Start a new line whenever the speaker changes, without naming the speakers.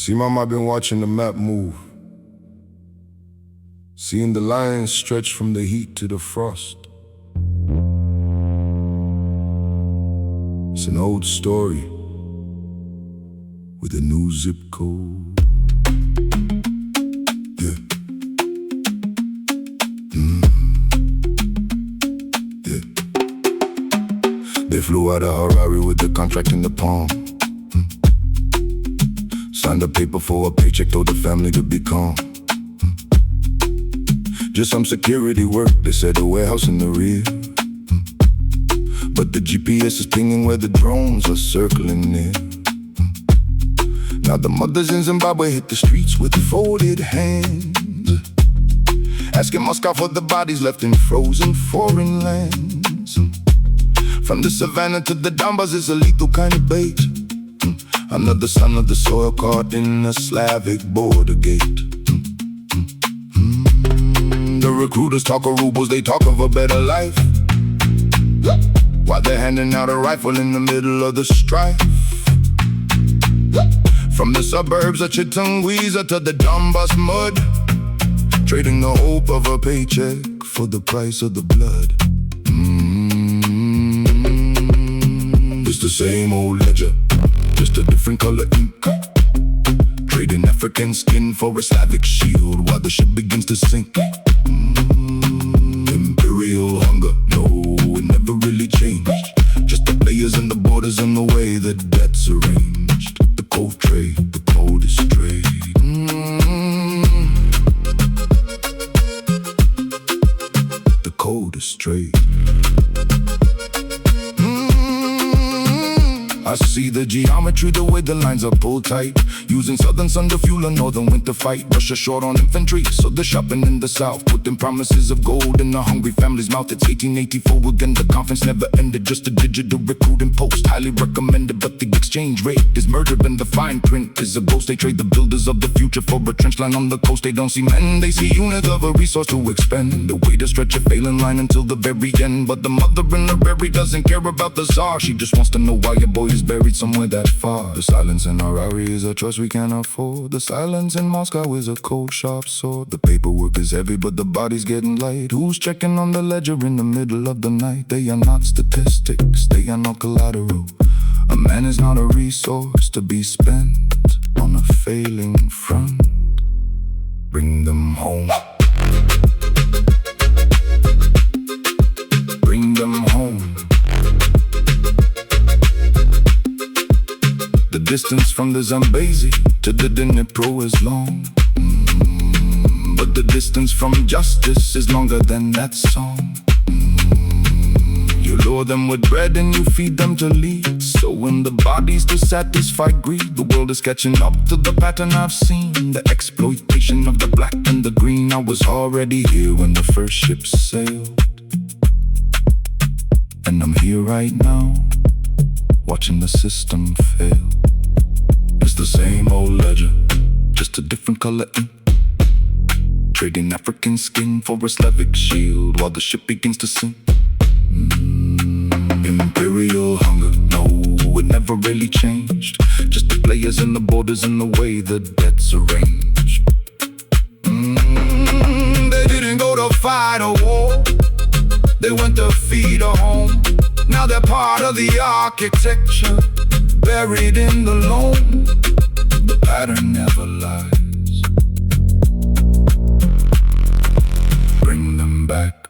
Ximam, I've been watching the map move, seeing the lines stretch from the heat to the frost. It's an old story with a new zip code. Yeah. Yeah. They flew out of Harare with the contract in the palm. Signed a paper for a paycheck, told the family to be calm. Just some security work, they said a warehouse in the rear. But the GPS is pinging where the drones are circling near. Now the mothers in Zimbabwe hit the streets with folded hands, asking Moscow for the bodies left in frozen foreign lands. From the savanna to the Donbas is a lethal kind of bait. Another son of the soil caught in a Slavic border gate. The recruiters talk of rubles, they talk of a better life, while they're handing out a rifle in the middle of the strife. From the suburbs of Chitungwiza to the Donbas mud, trading the hope of a paycheck for the price of the blood. It's the same old ledger, just a different color ink, trading African skin for a Slavic shield while the ship begins to sink. Imperial hunger, no, it never really changed. Just the players and the borders and the way the debt's arranged. The cold trade, the coldest trade. The coldest trade. I see the geometry, the way the lines are pulled tight, using southern sun to fuel a northern winter fight. Russia short on infantry, so they're shopping in the south, putting promises of gold in a hungry family's mouth. It's 1884 again, the conference never ended. Just a digital recruiting post, highly recommended, but the exchange rate is murder and the fine print is a ghost. They trade the builders of the future for a trench line on the coast. They don't see men, they see units of a resource to expend, the way to stretch a failing line until the very end. But the mother in the berry doesn't care about the czar, she just wants to know why your boy is buried somewhere that far. The silence in Harare is a trust we can't afford. The silence in Moscow is a cold, sharp sword. The paperwork is heavy, but the body's getting light. Who's checking on the ledger in the middle of the night? They are not statistics, they are not collateral. A man is not a resource to be spent on a failing front. Bring them home. Bring them home. The distance from the Zambezi to the Dnipro is long, but the distance from justice is longer than that song. You lure them with bread and you feed them to lead, so when the body's to satisfy greed, the world is catching up to the pattern I've seen. The exploitation of the black and the green. I was already here when the first ship sailed, and I'm here right now, watching the system fail. It's the same old ledger, just a different color ink, trading African skin for a Slavic shield while the ship begins to sink. Imperial hunger, no, it never really changed. Just the players and the borders and the way the debt's arranged. They didn't go to fight a war, they went to feed a home. Now they're part of the architecture, buried in the loam. The pattern never lies. Bring them back.